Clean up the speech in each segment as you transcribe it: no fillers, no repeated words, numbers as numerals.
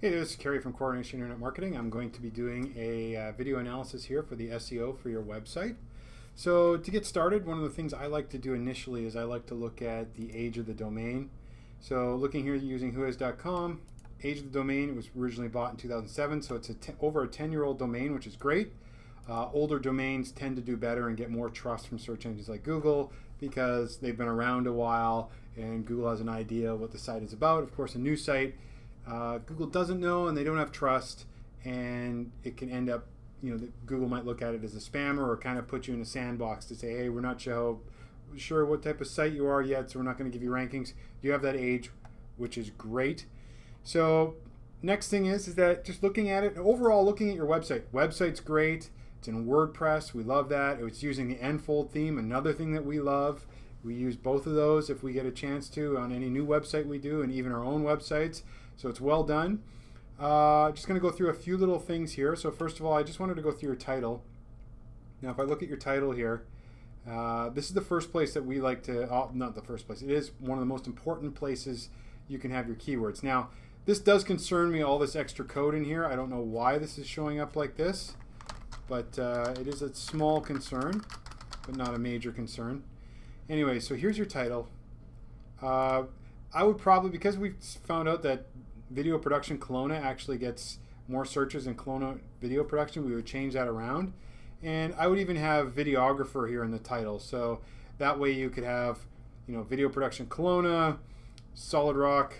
Hey, this is Kerry from Coronation Internet Marketing. I'm going to be doing a video analysis here for the SEO for your website. So to get started, one of the things I like to do initially is I like to look at the age of the domain. So looking here using whois.com, age of the domain, it was originally bought in 2007, so it's over a 10-year-old domain, which is great. Older domains tend to do better and get more trust from search engines like Google because they've been around a while and Google has an idea of what the site is about. Of course, a new site, Google doesn't know and they don't have trust, and it can end up, Google might look at it as a spammer or kind of put you in a sandbox to say, hey, we're not sure what type of site you are yet, so we're not going to give you rankings. You have that age, which is great. So next thing is that just looking at it, overall looking at your website. Website's great. It's in WordPress. We love that. It's using the Enfold theme, another thing that we love. We use both of those if we get a chance to on any new website we do, and even our own websites. So it's well done. Just going to go through a few little things here. So first of all, I just wanted to go through your title. Now if I look at your title here, this is the first place that we like to, not the first place, it is one of the most important places you can have your keywords. Now this does concern me, all this extra code in here. I don't know why this is showing up like this, but it is a small concern, but not a major concern. Anyway, so here's your title. I would probably, because we found out that Video Production Kelowna actually gets more searches than Kelowna Video Production, we would change that around. And I would even have videographer here in the title. So that way you could have, Video Production Kelowna, Solid Rock,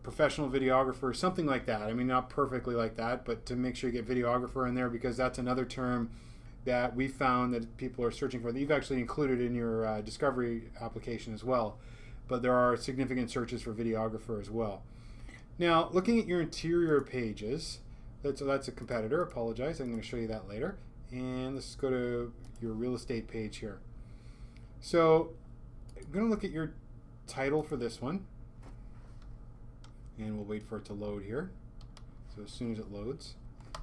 professional videographer, something like that. I mean, not perfectly like that, but to make sure you get videographer in there, because that's another term that we found that people are searching for, that you've actually included in your discovery application as well. But there are significant searches for videographer as well. Now, looking at your interior pages, that's a competitor, apologize, I'm going to show you that later. And let's go to your real estate page here. So I'm going to look at your title for this one. And we'll wait for it to load here. So as soon as it loads,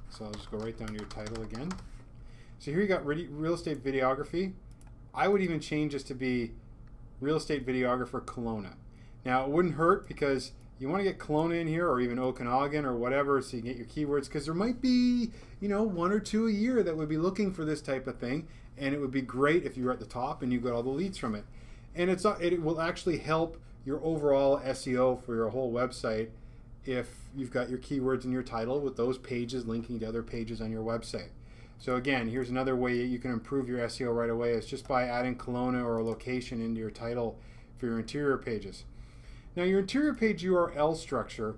so I'll just go right down to your title again. So here you got real estate videography. I would even change this to be Real Estate Videographer Kelowna. Now it wouldn't hurt, because you want to get Kelowna in here, or even Okanagan or whatever, so you can get your keywords, because there might be, one or two a year that would be looking for this type of thing, and it would be great if you were at the top and you got all the leads from it. And it will actually help your overall SEO for your whole website if you've got your keywords in your title with those pages linking to other pages on your website. So again, here's another way you can improve your SEO right away, is just by adding Kelowna or a location into your title for your interior pages. Now your interior page URL structure,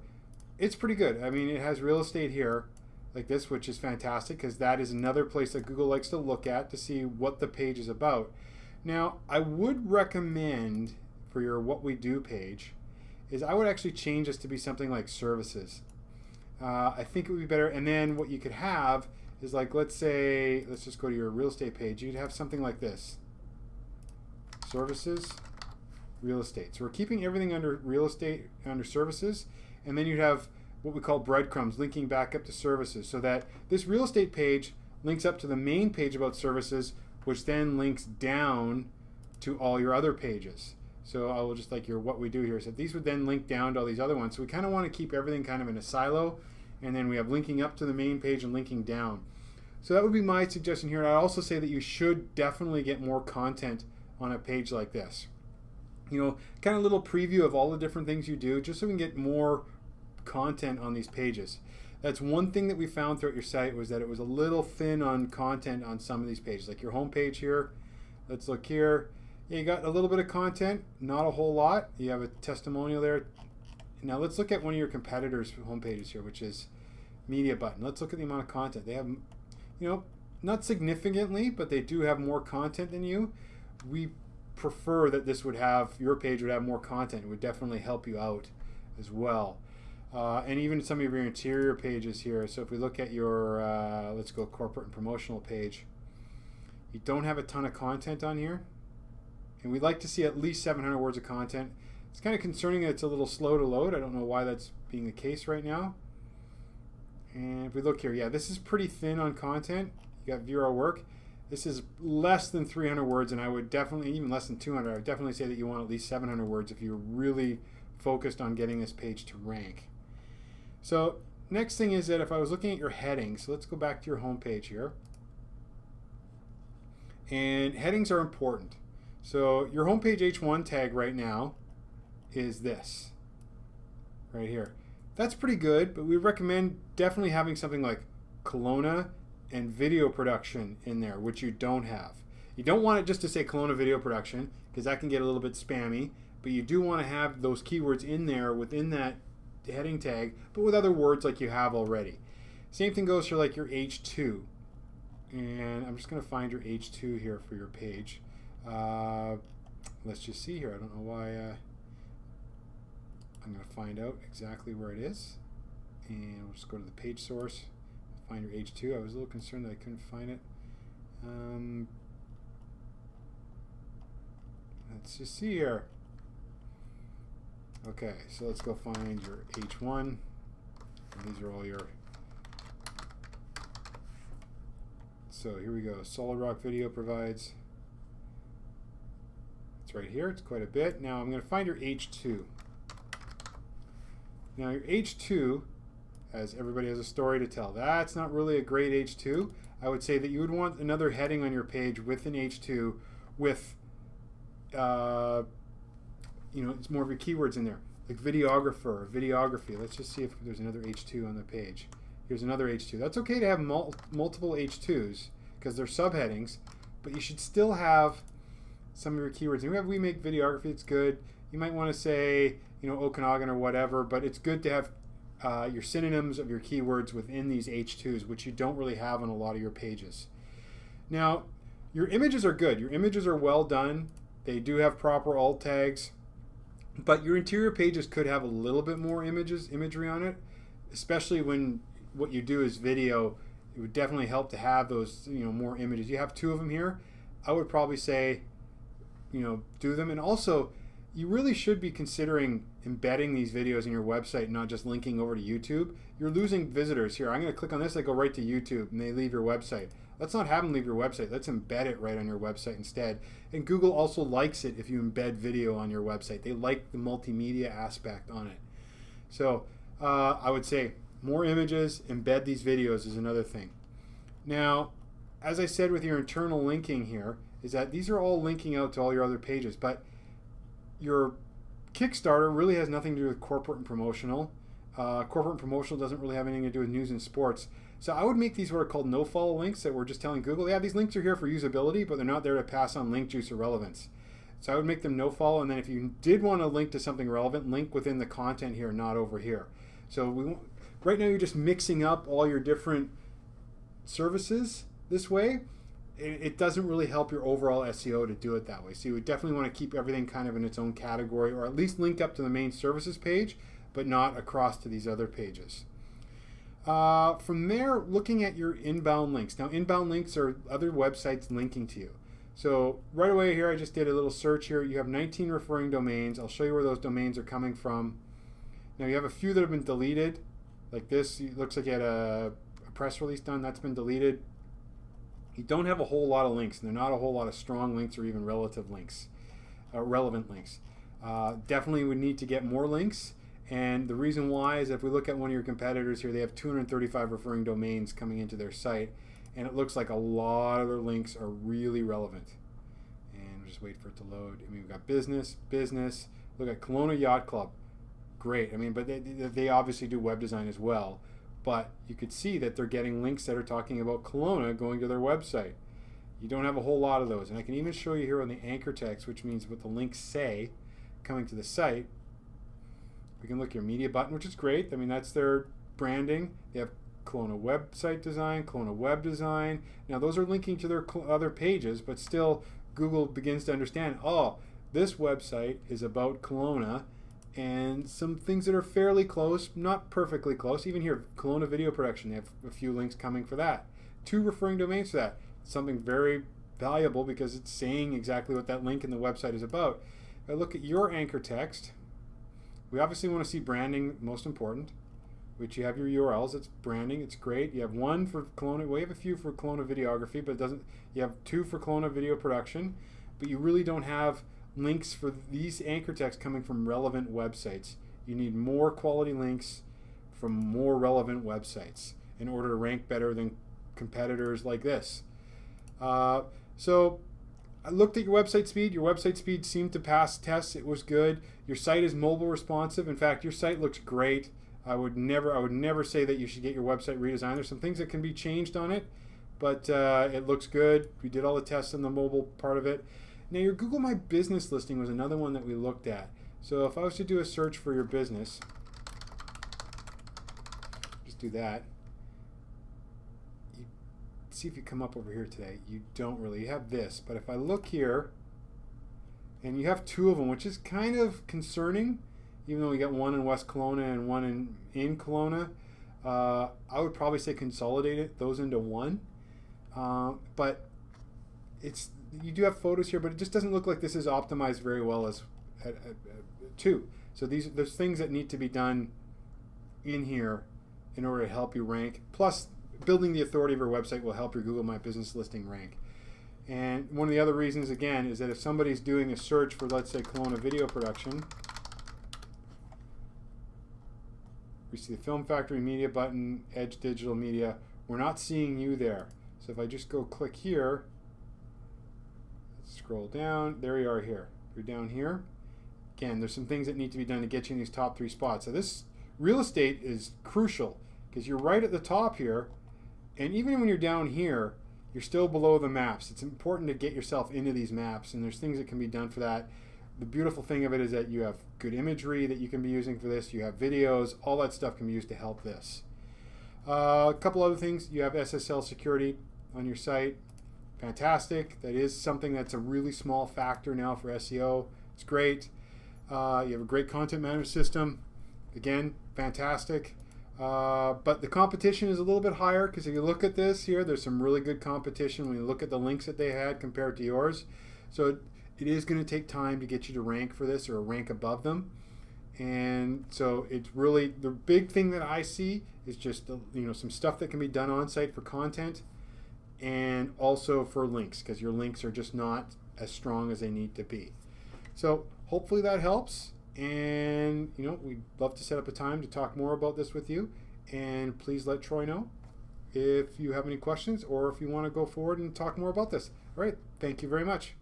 it's pretty good. I mean, it has real estate here like this, which is fantastic, because that is another place that Google likes to look at to see what the page is about. Now I would recommend for your What We Do page is I would actually change this to be something like services. I think it would be better. And then what you could have is, like, let's just go to your real estate page. You'd have something like this: services, real estate. So we're keeping everything under real estate, under services, and then you'd have what we call breadcrumbs linking back up to services, so that this real estate page links up to the main page about services, which then links down to all your other pages. So I will just, like your What We Do here, so these would then link down to all these other ones. So we kind of want to keep everything kind of in a silo, and then we have linking up to the main page and linking down. So that would be my suggestion here. I'd also say that you should definitely get more content on a page like this. Kind of a little preview of all the different things you do, just so we can get more content on these pages. That's one thing that we found throughout your site, was that it was a little thin on content on some of these pages. Like your home page here, let's look here. Yeah, you got a little bit of content, not a whole lot. You have a testimonial there. Now let's look at one of your competitors' home pages here, which is Media Button. Let's look at the amount of content. They have, not significantly, but they do have more content than you. We prefer that your page would have more content. It would definitely help you out as well. And even some of your interior pages here. So if we look at your, let's go corporate and promotional page, you don't have a ton of content on here. And we'd like to see at least 700 words of content. It's kind of concerning that it's a little slow to load. I don't know why that's being the case right now. And if we look here, yeah, this is pretty thin on content. You got View Our Work. This is less than 300 words, and I would definitely, even less than 200, I would definitely say that you want at least 700 words if you're really focused on getting this page to rank. So next thing is that if I was looking at your headings, so let's go back to your home page here. And headings are important. So your homepage H1 tag right now is this, right here. That's pretty good, but we recommend definitely having something like Kelowna and video production in there, which you don't have. You don't want it just to say Kelowna video production, because that can get a little bit spammy, but you do want to have those keywords in there within that heading tag, but with other words like you have already. Same thing goes for like your H2. And I'm just going to find your H2 here for your page. Let's just see here. I don't know why. I'm going to find out exactly where it is. And we'll just go to the page source. Find your H2. I was a little concerned that I couldn't find it. Let's just see here. Okay, so let's go find your H1. And these are all your... So here we go. Solid Rock Video provides. It's right here. It's quite a bit. Now I'm going to find your H2. Now your H2, as everybody has a story to tell, that's not really a great H2. I would say that you would want another heading on your page with an H2 with, it's more of your keywords in there, like videographer or videography. Let's just see if there's another H2 on the page. Here's another H2. That's okay to have multiple H2s because they're subheadings, but you should still have some of your keywords. And we make videography, it's good. You might want to say, Okanagan or whatever, but it's good to have your synonyms of your keywords within these H2s, which you don't really have on a lot of your pages. Now, your images are good. Your images are well done. They do have proper alt tags, but your interior pages could have a little bit more imagery on it, especially when what you do is video. It would definitely help to have those, more images. You have 2 of them here. I would probably say, do them. And also, you really should be considering embedding these videos in your website, not just linking over to YouTube. You're losing visitors here. I'm going to click on this. They go right to YouTube and they leave your website. Let's not have them leave your website. Let's embed it right on your website instead. And Google also likes it if you embed video on your website. They like the multimedia aspect on it. So I would say more images, embed these videos is another thing. Now, as I said with your internal linking here, is that these are all linking out to all your other pages, but your Kickstarter really has nothing to do with corporate and promotional. Corporate and promotional doesn't really have anything to do with news and sports. So I would make these what are called no-follow links that we're just telling Google, yeah, these links are here for usability, but they're not there to pass on link juice or relevance. So I would make them no-follow, and then if you did want to link to something relevant, link within the content here, not over here. So right now you're just mixing up all your different services this way. It doesn't really help your overall SEO to do it that way. So you would definitely want to keep everything kind of in its own category, or at least link up to the main services page, but not across to these other pages. From there, looking at your inbound links. Now, inbound links are other websites linking to you. So right away here, I just did a little search here. You have 19 referring domains. I'll show you where those domains are coming from. Now, you have a few that have been deleted, like this. It looks like you had a press release done. That's been deleted. You don't have a whole lot of links, and they're not a whole lot of strong links or even relevant links. Definitely would need to get more links, and the reason why is if we look at one of your competitors here, they have 235 referring domains coming into their site, and it looks like a lot of their links are really relevant. And we'll just wait for it to load. I mean, we've got business. Look at Kelowna Yacht Club. Great. I mean, but they obviously do web design as well. But you could see that they're getting links that are talking about Kelowna going to their website. You don't have a whole lot of those. And I can even show you here on the anchor text, which means what the links say coming to the site. We can look at your media button, which is great. I mean, that's their branding. They have Kelowna website design, Kelowna web design. Now, those are linking to their other pages, but still Google begins to understand, oh, this website is about Kelowna, and some things that are fairly close, not perfectly close. Even here, Kelowna video production, they have a few links coming for that. 2 referring domains for that. Something very valuable because it's saying exactly what that link in the website is about. If I look at your anchor text, we obviously want to see branding, most important, which you have your URLs. It's branding. It's great. You have 1 for Kelowna. We have a few for Kelowna videography, but it doesn't. You have 2 for Kelowna video production, but you really don't have links for these anchor texts coming from relevant websites. You need more quality links from more relevant websites in order to rank better than competitors like this. So I looked at your website speed. Your website speed seemed to pass tests. It was good. Your site is mobile responsive. In fact, your site looks great. I would never say that you should get your website redesigned. There's some things that can be changed on it, but it looks good. We did all the tests on the mobile part of it. Now, your Google My Business listing was another one that we looked at. So if I was to do a search for your business, just do that. See if you come up over here today. You don't really. You have this, but if I look here, and you have two of them, which is kind of concerning, even though we got one in West Kelowna and one in Kelowna. I would probably say consolidate those into one. But you do have photos here, but it just doesn't look like this is optimized very well as two. So there's things that need to be done in here in order to help you rank. Plus, building the authority of your website will help your Google My Business listing rank. And one of the other reasons, again, is that if somebody's doing a search for, let's say, Kelowna video production, we see the Film Factory Media button, Edge Digital Media. We're not seeing you there. So if I just go click here, scroll down, there you are here. You're down here. Again, there's some things that need to be done to get you in these top 3 spots. So this real estate is crucial because you're right at the top here. And even when you're down here, you're still below the maps. It's important to get yourself into these maps, and there's things that can be done for that. The beautiful thing of it is that you have good imagery that you can be using for this. You have videos. All that stuff can be used to help this. A couple other things. You have SSL security on your site. Fantastic. That is something that's a really small factor now for SEO. It's great. You have a great content management system. Again, fantastic. But the competition is a little bit higher because if you look at this here, there's some really good competition when you look at the links that they had compared to yours. So it is going to take time to get you to rank for this or rank above them. And so it's really the big thing that I see is just some stuff that can be done on site for content and also for links because your links are just not as strong as they need to be. So hopefully that helps. And we'd love to set up a time to talk more about this with you, and please let Troy know if you have any questions or if you want to go forward and talk more about this. All right, thank you very much.